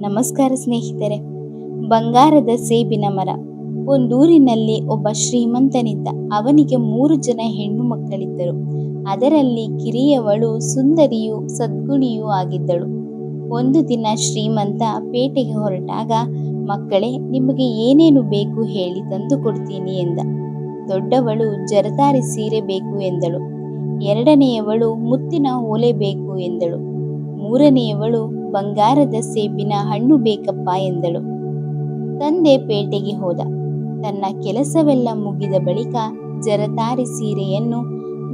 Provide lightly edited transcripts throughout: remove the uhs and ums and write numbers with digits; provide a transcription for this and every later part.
ನಮಸ್ಕಾರ ಸ್ನೇಹಿತರೆ. ಬಂಗಾರದ ಸೇಬಿನ ಮರ. ಒಂದೂರಿನಲ್ಲಿ ಒಬ್ಬ ಶ್ರೀಮಂತನಿದ್ದ. ಅವನಿಗೆ 3 ಜನ ಹೆಣ್ಣು ಮಕ್ಕಳಿದ್ದರು. ಅದರಲ್ಲಿ ಕಿರಿಯವಳು ಸುಂದರಿಯೂ ಸದ್ಗುಣಿಯೂ ಆಗಿದ್ದಳು. ಒಂದು ದಿನ ಶ್ರೀಮಂತ ಪೇಟೆಗೆ ಹೊರಟಾಗ, ಮಕ್ಕಳೇ, ನಿಮಗೆ ಏನೇನು ಬೇಕು ಹೇಳಿ ತಂದು ಕೊಡ್ತೀನಿ ಎಂದ. ದೊಡ್ಡವಳು ಜರತಾರಿ ಸೀರೆ ಬೇಕು ಎಂದಳು. ಎರಡನೆಯವಳು ಮುತ್ತಿನ ಓಲೆ ಬೇಕು ಎಂದಳು. ಮೂರನೆಯವಳು ಬಂಗಾರದ ಸೇಬಿನ ಹಣ್ಣು ಬೇಕಪ್ಪ ಎಂದಳು. ತಂದೆ ಪೇಟೆಗೆ ಹೋದ. ತನ್ನ ಕೆಲಸವೆಲ್ಲ ಮುಗಿದ ಬಳಿಕ ಜರತಾರಿ ಸೀರೆಯನ್ನು,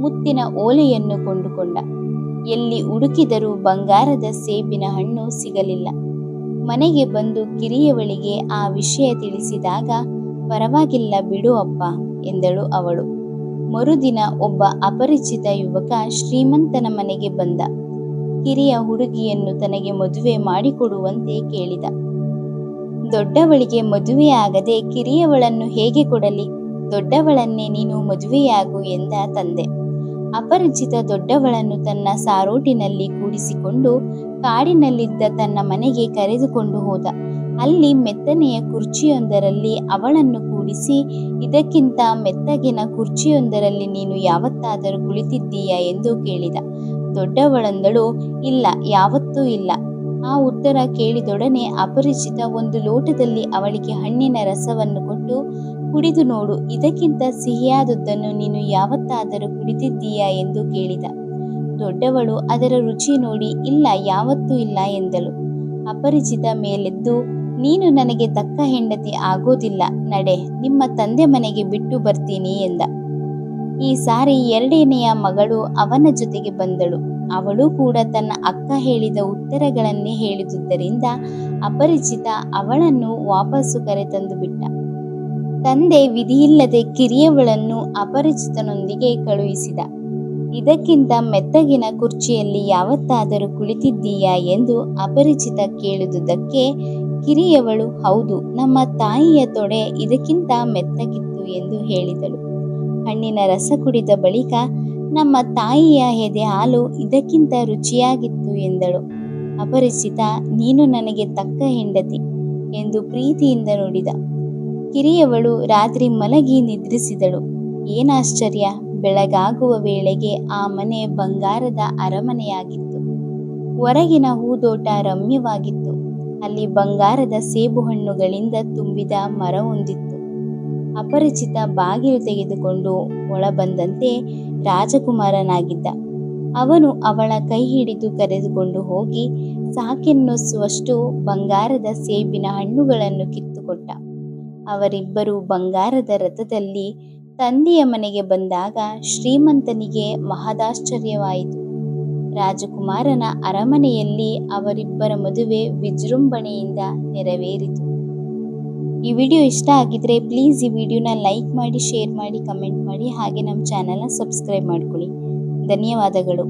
ಮುತ್ತಿನ ಓಲೆಯನ್ನು ಕೊಂಡುಕೊಂಡ. ಎಲ್ಲಿ ಹುಡುಕಿದರೂ ಬಂಗಾರದ ಸೇಬಿನ ಹಣ್ಣು ಸಿಗಲಿಲ್ಲ. ಮನೆಗೆ ಬಂದು ಕಿರಿಯವಳಿಗೆ ಆ ವಿಷಯ ತಿಳಿಸಿದಾಗ, ಪರವಾಗಿಲ್ಲ ಬಿಡು ಅಪ್ಪ ಎಂದಳು ಅವಳು. ಮರುದಿನ ಒಬ್ಬ ಅಪರಿಚಿತ ಯುವಕ ಶ್ರೀಮಂತನ ಮನೆಗೆ ಬಂದ. ಕಿರಿಯ ಹುಡುಗಿಯನ್ನು ತನಗೆ ಮದುವೆ ಮಾಡಿಕೊಡುವಂತೆ ಕೇಳಿದ. ದೊಡ್ಡವಳಿಗೆ ಮದುವೆಯಾಗದೆ ಕಿರಿಯವಳನ್ನು ಹೇಗೆ ಕೊಡಲಿ? ದೊಡ್ಡವಳನ್ನೇ ನೀನು ಮದುವೆಯಾಗು ಎಂದ ತಂದೆ. ಅಪರಿಚಿತ ದೊಡ್ಡವಳನ್ನು ತನ್ನ ಸಾರೋಟಿನಲ್ಲಿ ಕೂಡಿಸಿಕೊಂಡು ಕಾಡಿನಲ್ಲಿದ್ದ ತನ್ನ ಮನೆಗೆ ಕರೆದುಕೊಂಡು ಹೋದ. ಅಲ್ಲಿ ಮೆತ್ತನೆಯ ಕುರ್ಚಿಯೊಂದರಲ್ಲಿ ಅವಳನ್ನು ಕೂಡಿಸಿ, ಇದಕ್ಕಿಂತ ಮೆತ್ತಗಿನ ಕುರ್ಚಿಯೊಂದರಲ್ಲಿ ನೀನು ಯಾವತ್ತಾದರೂ ಕುಳಿತಿದ್ದೀಯಾ ಎಂದು ಕೇಳಿದ. ದೊಡ್ಡವಳಂದಳು, ಇಲ್ಲ, ಯಾವತ್ತೂ ಇಲ್ಲ. ಆ ಉತ್ತರ ಕೇಳಿದೊಡನೆ ಅಪರಿಚಿತ ಒಂದು ಲೋಟದಲ್ಲಿ ಅವಳಿಗೆ ಹಣ್ಣಿನ ರಸವನ್ನು ಕೊಟ್ಟು, ಕುಡಿದು ನೋಡು, ಇದಕ್ಕಿಂತ ಸಿಹಿಯಾದದ್ದನ್ನು ನೀನು ಯಾವತ್ತಾದರೂ ಕುಡಿದಿದ್ದೀಯಾ ಎಂದು ಕೇಳಿದ. ದೊಡ್ಡವಳು ಅದರ ರುಚಿ ನೋಡಿ, ಇಲ್ಲ, ಯಾವತ್ತೂ ಇಲ್ಲ ಎಂದಳು. ಅಪರಿಚಿತ ಮೇಲೆದ್ದು, ನೀನು ನನಗೆ ತಕ್ಕ ಹೆಂಡತಿ ಆಗೋದಿಲ್ಲ, ನಡೆ, ನಿಮ್ಮ ತಂದೆ ಮನೆಗೆ ಬಿಟ್ಟು ಬರ್ತೀನಿ ಎಂದ. ಈ ಸಾರಿ ಎರಡನೆಯ ಮಗಳು ಅವನ ಜೊತೆಗೆ ಬಂದಳು. ಅವಳು ಕೂಡ ತನ್ನ ಅಕ್ಕ ಹೇಳಿದ ಉತ್ತರಗಳನ್ನೇ ಹೇಳಿದುದರಿಂದ ಅಪರಿಚಿತ ಅವಳನ್ನು ವಾಪಸ್ಸು ಕರೆತಂದು ಬಿಟ್ಟ. ತಂದೆ ವಿಧಿಯಿಲ್ಲದೆ ಕಿರಿಯವಳನ್ನು ಅಪರಿಚಿತನೊಂದಿಗೆ ಕಳುಹಿಸಿದ. ಇದಕ್ಕಿಂತ ಮೆತ್ತಗಿನ ಕುರ್ಚಿಯಲ್ಲಿ ಯಾವತ್ತಾದರೂ ಕುಳಿತಿದ್ದೀಯಾ ಎಂದು ಅಪರಿಚಿತ ಕೇಳಿದುದಕ್ಕೆ ಕಿರಿಯವಳು, ಹೌದು, ನಮ್ಮ ತಾಯಿಯ ತೊಡೆ ಇದಕ್ಕಿಂತ ಮೆತ್ತಗಿತ್ತು ಎಂದು ಹೇಳಿದಳು. ಹಣ್ಣಿನ ರಸ ಕುಡಿದ ಬಳಿಕ, ನಮ್ಮ ತಾಯಿಯ ಎದೆ ಹಾಲು ಇದಕ್ಕಿಂತ ರುಚಿಯಾಗಿತ್ತು ಎಂದಳು. ಅಪರಿಚಿತ, ನೀನು ನನಗೆ ತಕ್ಕ ಹೆಂಡತಿ ಎಂದು ಪ್ರೀತಿಯಿಂದ ನುಡಿದ. ಕಿರಿಯವಳು ರಾತ್ರಿ ಮಲಗಿ ನಿದ್ರಿಸಿದಳು. ಏನಾಶ್ಚರ್ಯ, ಬೆಳಗಾಗುವ ವೇಳೆಗೆ ಆ ಮನೆ ಬಂಗಾರದ ಅರಮನೆಯಾಗಿತ್ತು. ಹೊರಗಿನ ಹೂದೋಟ ರಮ್ಯವಾಗಿತ್ತು. ಅಲ್ಲಿ ಬಂಗಾರದ ಸೇಬು ಹಣ್ಣುಗಳಿಂದ ತುಂಬಿದ ಮರವೊಂದಿತ್ತು. ಅಪರಿಚಿತ ಬಾಗಿಲು ತೆಗೆದುಕೊಂಡು ಒಳಬಂದಂತೆ ರಾಜಕುಮಾರನಾಗಿದ್ದ. ಅವನು ಅವಳ ಕೈ ಹಿಡಿದು ಕರೆದುಕೊಂಡು ಹೋಗಿ ಸಾಕೆನ್ನಿಸುವಷ್ಟು ಬಂಗಾರದ ಸೇಬಿನ ಹಣ್ಣುಗಳನ್ನು ಕಿತ್ತುಕೊಟ್ಟ. ಅವರಿಬ್ಬರು ಬಂಗಾರದ ರಥದಲ್ಲಿ ತಂದೆಯ ಮನೆಗೆ ಬಂದಾಗ ಶ್ರೀಮಂತನಿಗೆ ಮಹದಾಶ್ಚರ್ಯವಾಯಿತು. ರಾಜಕುಮಾರನ ಅರಮನೆಯಲ್ಲಿ ಅವರಿಬ್ಬರ ಮದುವೆ ವಿಜೃಂಭಣೆಯಿಂದ ನೆರವೇರಿತು. ಈ ವಿಡಿಯೋ ಇಷ್ಟ ಆಗಿದ್ರೆ ಪ್ಲೀಸ್ ಈ ವಿಡಿಯೋನ ಲೈಕ್ ಮಾಡಿ, ಶೇರ್ ಮಾಡಿ, ಕಮೆಂಟ್ ಮಾಡಿ, ಹಾಗೆ ನಮ್ಮ ಚಾನಲ್ನ ಸಬ್ಸ್ಕ್ರೈಬ್ ಮಾಡ್ಕೊಳ್ಳಿ. ಧನ್ಯವಾದಗಳು.